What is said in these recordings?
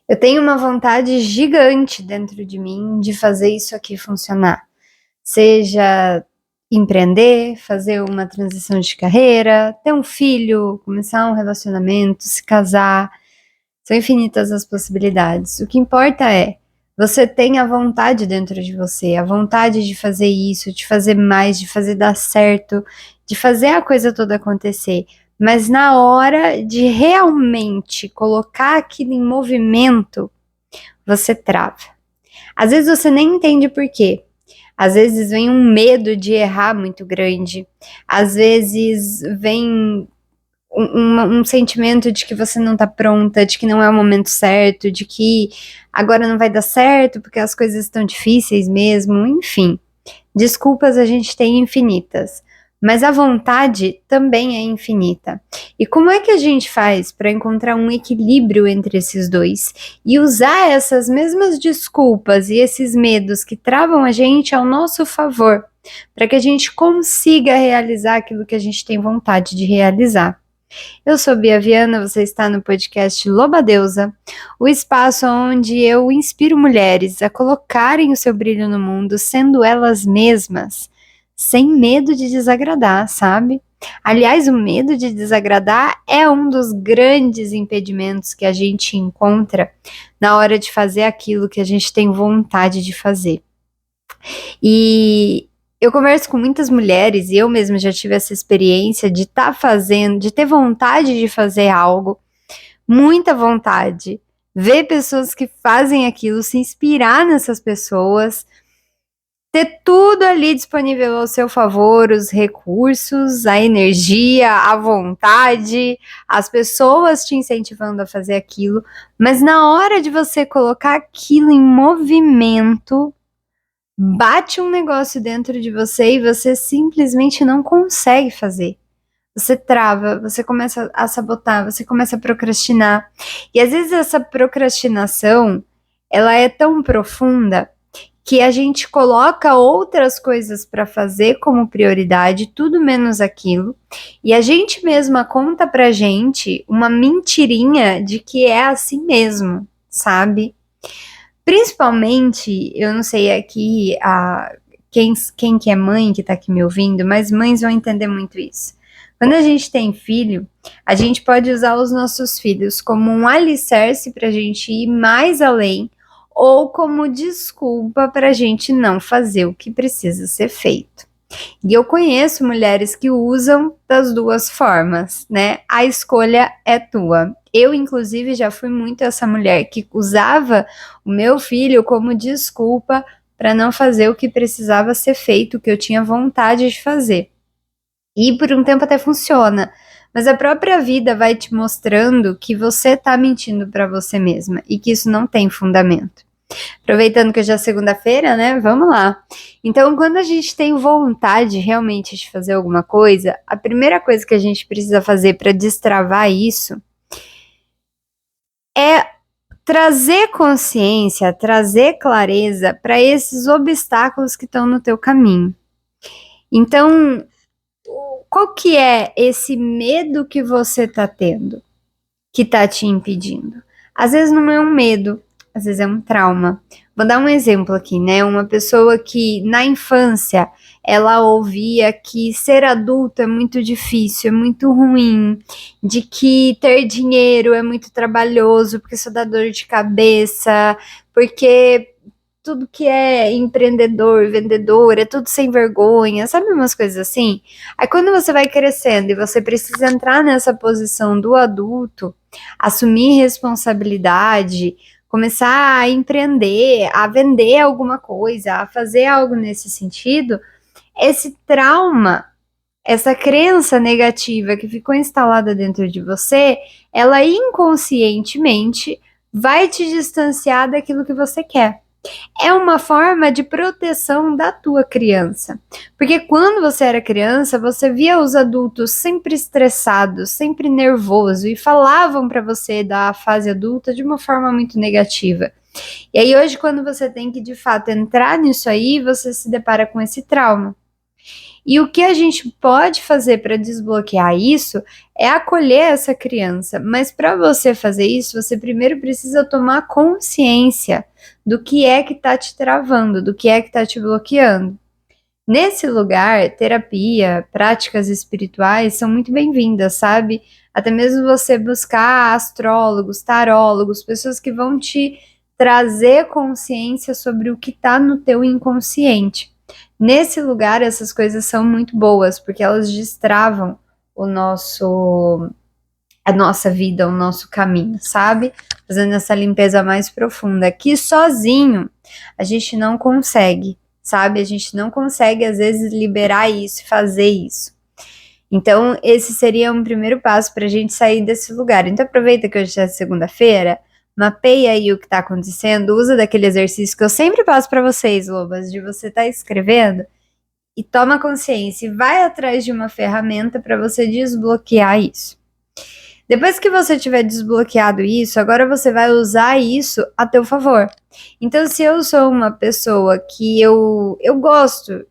Eu tenho uma vontade gigante dentro de mim de fazer isso aqui funcionar. Seja empreender, fazer uma transição de carreira, ter um filho, começar um relacionamento, se casar. São infinitas as possibilidades. O que importa é você tem a vontade dentro de você, a vontade de fazer isso, de fazer mais, de fazer dar certo, de fazer a coisa toda acontecer. Mas na hora de realmente colocar aquilo em movimento, você trava. Às vezes você nem entende por quê. Às vezes vem um medo de errar muito grande. Às vezes vem um sentimento de que você não tá pronta, de que não é o momento certo, de que agora não vai dar certo porque as coisas estão difíceis mesmo, enfim. Desculpas a gente tem infinitas, mas a vontade também é infinita. E como é que a gente faz para encontrar um equilíbrio entre esses dois e usar essas mesmas desculpas e esses medos que travam a gente ao nosso favor, para que a gente consiga realizar aquilo que a gente tem vontade de realizar? Eu sou Bia Viana, você está no podcast Loba-Deusa, o espaço onde eu inspiro mulheres a colocarem o seu brilho no mundo, sendo elas mesmas, sem medo de desagradar, sabe? Aliás, o medo de desagradar é um dos grandes impedimentos que a gente encontra na hora de fazer aquilo que a gente tem vontade de fazer. E eu converso com muitas mulheres e eu mesma já tive essa experiência de estar fazendo, de ter vontade de fazer algo, muita vontade, ver pessoas que fazem aquilo, se inspirar nessas pessoas, ter tudo ali disponível ao seu favor, os recursos, a energia, a vontade, as pessoas te incentivando a fazer aquilo, mas na hora de você colocar aquilo em movimento, bate um negócio dentro de você e você simplesmente não consegue fazer. Você trava, você começa a sabotar, você começa a procrastinar. E às vezes essa procrastinação, ela é tão profunda que a gente coloca outras coisas para fazer como prioridade, tudo menos aquilo, e a gente mesma conta pra gente uma mentirinha de que é assim mesmo, sabe? Principalmente, eu não sei aqui quem que é mãe que tá aqui me ouvindo, mas mães vão entender muito isso. Quando a gente tem filho, a gente pode usar os nossos filhos como um alicerce para a gente ir mais além ou como desculpa para a gente não fazer o que precisa ser feito. E eu conheço mulheres que usam das duas formas, né? A escolha é tua. Eu, inclusive, já fui muito essa mulher que usava o meu filho como desculpa para não fazer o que precisava ser feito, o que eu tinha vontade de fazer. E por um tempo até funciona, mas a própria vida vai te mostrando que você tá mentindo para você mesma e que isso não tem fundamento. Aproveitando que hoje é segunda-feira, né? Vamos lá. Então, quando a gente tem vontade realmente de fazer alguma coisa, a primeira coisa que a gente precisa fazer para destravar isso é trazer consciência, trazer clareza para esses obstáculos que estão no teu caminho. Então, qual que é esse medo que você tá tendo, que tá te impedindo? Às vezes não é um medo, às vezes é um trauma. Vou dar um exemplo aqui, né? Uma pessoa que na infância ela ouvia que ser adulto é muito difícil, é muito ruim, de que ter dinheiro é muito trabalhoso, porque isso dá dor de cabeça, porque tudo que é empreendedor, vendedor, é tudo sem vergonha, sabe umas coisas assim? Aí quando você vai crescendo e você precisa entrar nessa posição do adulto, assumir responsabilidade, começar a empreender, a vender alguma coisa, a fazer algo nesse sentido, esse trauma, essa crença negativa que ficou instalada dentro de você, ela inconscientemente vai te distanciar daquilo que você quer. É uma forma de proteção da tua criança. Porque quando você era criança, você via os adultos sempre estressados, sempre nervosos e falavam para você da fase adulta de uma forma muito negativa. E aí hoje, quando você tem que de fato entrar nisso aí, você se depara com esse trauma. E o que a gente pode fazer para desbloquear isso é acolher essa criança. Mas para você fazer isso, você primeiro precisa tomar consciência do que é que está te travando, do que é que está te bloqueando. Nesse lugar, terapia, práticas espirituais são muito bem-vindas, sabe? Até mesmo você buscar astrólogos, tarólogos, pessoas que vão te trazer consciência sobre o que está no teu inconsciente. Nesse lugar, essas coisas são muito boas, porque elas destravam a nossa vida, o nosso caminho, sabe? Fazendo essa limpeza mais profunda. Aqui sozinho, a gente não consegue, sabe? A gente não consegue, às vezes, liberar isso e fazer isso. Então, esse seria um primeiro passo para a gente sair desse lugar. Então, aproveita que hoje é segunda-feira, mapeia aí o que está acontecendo, usa daquele exercício que eu sempre passo para vocês, lobas, de você estar escrevendo e toma consciência e vai atrás de uma ferramenta para você desbloquear isso. Depois que você tiver desbloqueado isso, agora você vai usar isso a teu favor. Então, se eu sou uma pessoa que eu gosto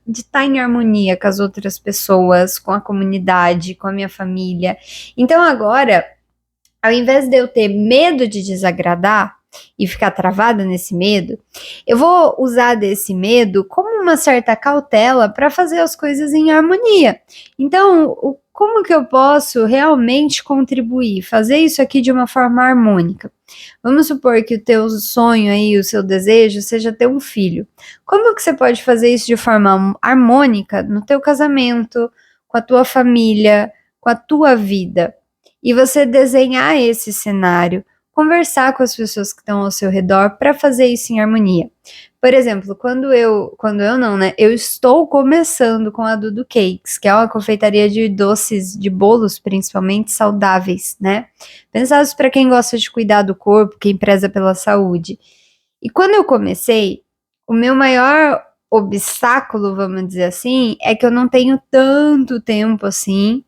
de estar em harmonia com as outras pessoas, com a comunidade, com a minha família. Então, agora, ao invés de eu ter medo de desagradar e ficar travada nesse medo, eu vou usar desse medo como uma certa cautela para fazer as coisas em harmonia. Então, como que eu posso realmente contribuir, fazer isso aqui de uma forma harmônica? Vamos supor que o teu sonho aí, o seu desejo seja ter um filho. Como que você pode fazer isso de forma harmônica no teu casamento, com a tua família, com a tua vida? E você desenhar esse cenário, conversar com as pessoas que estão ao seu redor para fazer isso em harmonia. Por exemplo, eu estou começando com a Dudu Cakes, que é uma confeitaria de doces, de bolos, principalmente saudáveis, né? Pensados para quem gosta de cuidar do corpo, quem preza pela saúde. E quando eu comecei, o meu maior obstáculo, vamos dizer assim, é que eu não tenho tanto tempo assim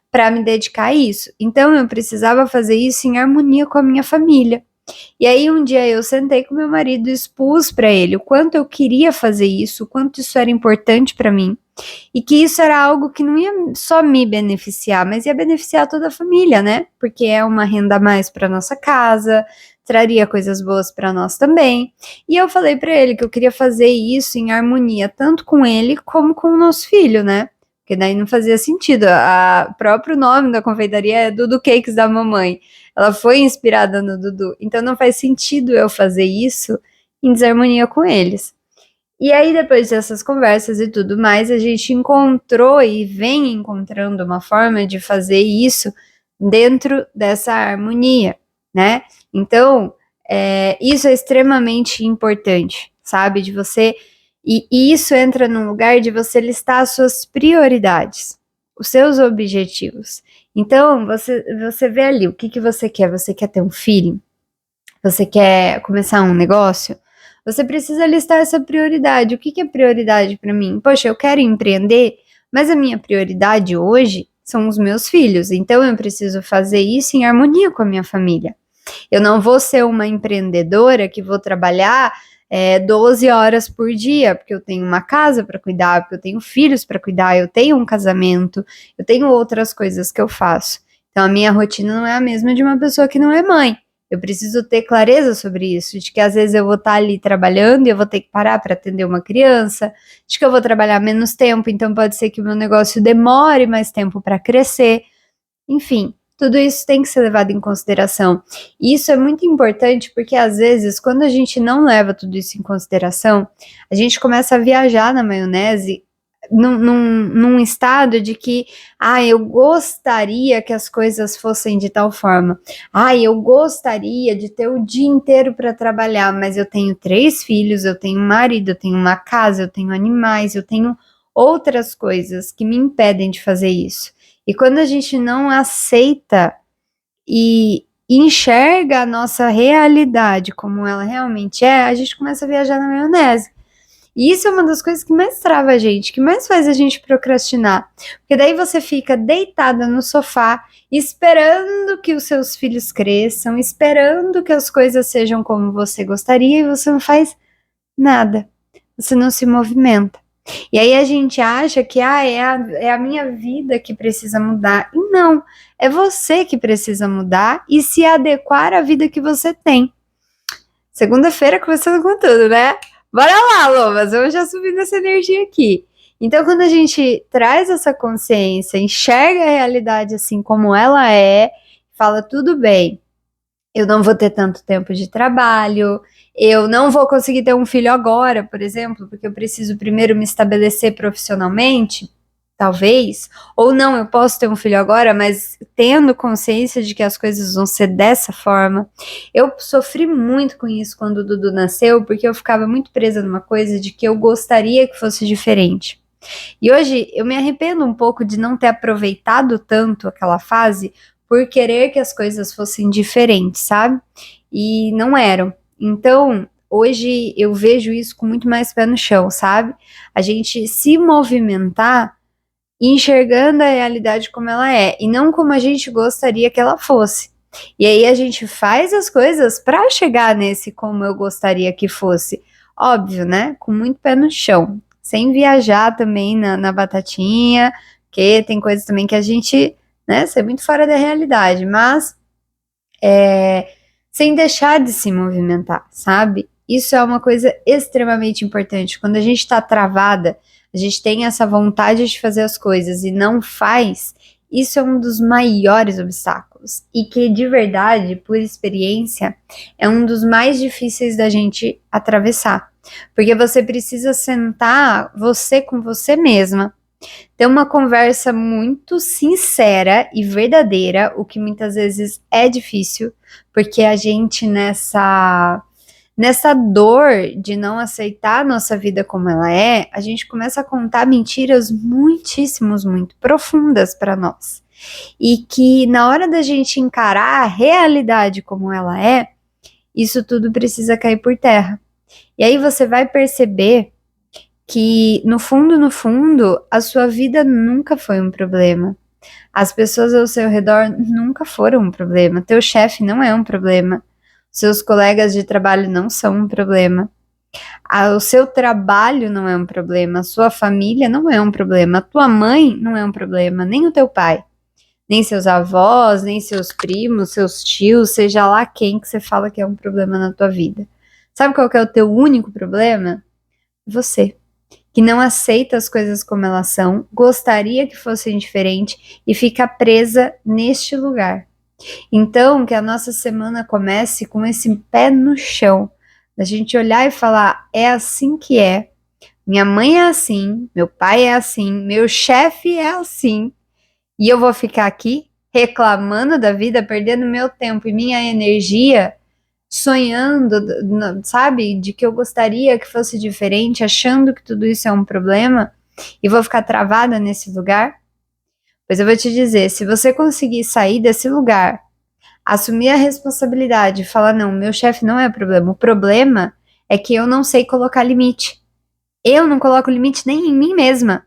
para me dedicar a isso. Então eu precisava fazer isso em harmonia com a minha família. E aí um dia eu sentei com meu marido e expus para ele o quanto eu queria fazer isso, o quanto isso era importante para mim, e que isso era algo que não ia só me beneficiar, mas ia beneficiar toda a família, né? Porque é uma renda a mais para nossa casa, traria coisas boas para nós também. E eu falei para ele que eu queria fazer isso em harmonia tanto com ele como com o nosso filho, né? Porque daí não fazia sentido. O próprio nome da confeitaria é Dudu Cakes da mamãe. Ela foi inspirada no Dudu. Então não faz sentido eu fazer isso em desarmonia com eles. E aí, depois dessas conversas e tudo mais, a gente encontrou e vem encontrando uma forma de fazer isso dentro dessa harmonia, né? Então, isso é extremamente importante, sabe? De você. E isso entra num lugar de você listar as suas prioridades, os seus objetivos. Então, você vê ali o que você quer. Você quer ter um filho? Você quer começar um negócio? Você precisa listar essa prioridade. O que é prioridade para mim? Poxa, eu quero empreender, mas a minha prioridade hoje são os meus filhos. Então, eu preciso fazer isso em harmonia com a minha família. Eu não vou ser uma empreendedora que vou trabalhar 12 horas por dia, porque eu tenho uma casa para cuidar, porque eu tenho filhos para cuidar, eu tenho um casamento, eu tenho outras coisas que eu faço. Então a minha rotina não é a mesma de uma pessoa que não é mãe. Eu preciso ter clareza sobre isso, de que às vezes eu vou estar ali trabalhando e eu vou ter que parar para atender uma criança, de que eu vou trabalhar menos tempo, então pode ser que o meu negócio demore mais tempo para crescer. Enfim, tudo isso tem que ser levado em consideração. E isso é muito importante porque, às vezes, quando a gente não leva tudo isso em consideração, a gente começa a viajar na maionese num estado de que, eu gostaria que as coisas fossem de tal forma. Eu gostaria de ter o dia inteiro para trabalhar, mas eu tenho 3 filhos, eu tenho um marido, eu tenho uma casa, eu tenho animais, eu tenho outras coisas que me impedem de fazer isso. E quando a gente não aceita e enxerga a nossa realidade como ela realmente é, a gente começa a viajar na maionese. E isso é uma das coisas que mais trava a gente, que mais faz a gente procrastinar. Porque daí você fica deitada no sofá, esperando que os seus filhos cresçam, esperando que as coisas sejam como você gostaria, e você não faz nada. Você não se movimenta. E aí a gente acha que é a minha vida que precisa mudar. E não, é você que precisa mudar e se adequar à vida que você tem. Segunda-feira começando com tudo, né? Bora lá, Lobas, vamos já subindo essa energia aqui. Então, quando a gente traz essa consciência, enxerga a realidade assim como ela é, fala, tudo bem, eu não vou ter tanto tempo de trabalho, eu não vou conseguir ter um filho agora, por exemplo, porque eu preciso primeiro me estabelecer profissionalmente, talvez, ou não, eu posso ter um filho agora, mas tendo consciência de que as coisas vão ser dessa forma. Eu sofri muito com isso quando o Dudu nasceu, porque eu ficava muito presa numa coisa de que eu gostaria que fosse diferente. E hoje eu me arrependo um pouco de não ter aproveitado tanto aquela fase por querer que as coisas fossem diferentes, sabe? E não eram. Então, hoje eu vejo isso com muito mais pé no chão, sabe? A gente se movimentar enxergando a realidade como ela é e não como a gente gostaria que ela fosse. E aí a gente faz as coisas para chegar nesse como eu gostaria que fosse. Óbvio, né? Com muito pé no chão. Sem viajar também na batatinha, porque tem coisas também que a gente, né, sai muito fora da realidade, mas sem deixar de se movimentar, sabe? Isso é uma coisa extremamente importante. Quando a gente está travada, a gente tem essa vontade de fazer as coisas e não faz, isso é um dos maiores obstáculos. E que, de verdade, por experiência, é um dos mais difíceis da gente atravessar. Porque você precisa sentar você com você mesma, ter uma conversa muito sincera e verdadeira, o que muitas vezes é difícil, porque a gente nessa dor de não aceitar a nossa vida como ela é, a gente começa a contar mentiras muito profundas para nós. E que na hora da gente encarar a realidade como ela é, isso tudo precisa cair por terra. E aí você vai perceber que no fundo, a sua vida nunca foi um problema. As pessoas ao seu redor nunca foram um problema. Teu chefe não é um problema. Seus colegas de trabalho não são um problema. O seu trabalho não é um problema. A sua família não é um problema. A tua mãe não é um problema. Nem o teu pai. Nem seus avós, nem seus primos, seus tios, seja lá quem que você fala que é um problema na tua vida. Sabe qual que é o teu único problema? Você, que não aceita as coisas como elas são, gostaria que fossem diferente e fica presa neste lugar. Então, que a nossa semana comece com esse pé no chão, da gente olhar e falar, é assim que é, minha mãe é assim, meu pai é assim, meu chefe é assim, e eu vou ficar aqui reclamando da vida, perdendo meu tempo e minha energia sonhando, sabe, de que eu gostaria que fosse diferente, achando que tudo isso é um problema e vou ficar travada nesse lugar? Pois eu vou te dizer, se você conseguir sair desse lugar, assumir a responsabilidade, falar não, meu chefe não é o problema é que eu não sei colocar limite. Eu não coloco limite nem em mim mesma,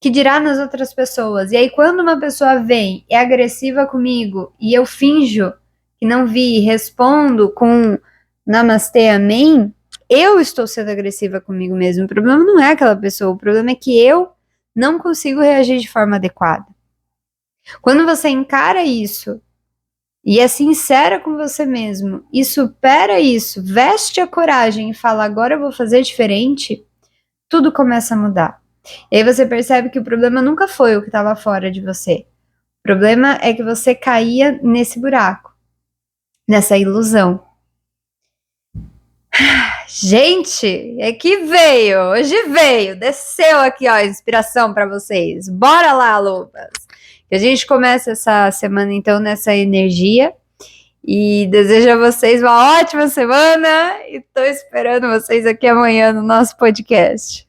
que dirá nas outras pessoas. E aí quando uma pessoa vem, é agressiva comigo e eu finjo que não vi, respondo com namastê, amém, eu estou sendo agressiva comigo mesmo. O problema não é aquela pessoa, o problema é que eu não consigo reagir de forma adequada. Quando você encara isso e é sincera com você mesmo e supera isso, veste a coragem e fala, agora eu vou fazer diferente, tudo começa a mudar. E aí você percebe que o problema nunca foi o que estava fora de você. O problema é que você caía nesse buraco, nessa ilusão. Gente, é que veio, hoje veio, desceu aqui, ó, a inspiração para vocês. Bora lá, Lobas. Que a gente começa essa semana, então, nessa energia. E desejo a vocês uma ótima semana. E tô esperando vocês aqui amanhã no nosso podcast.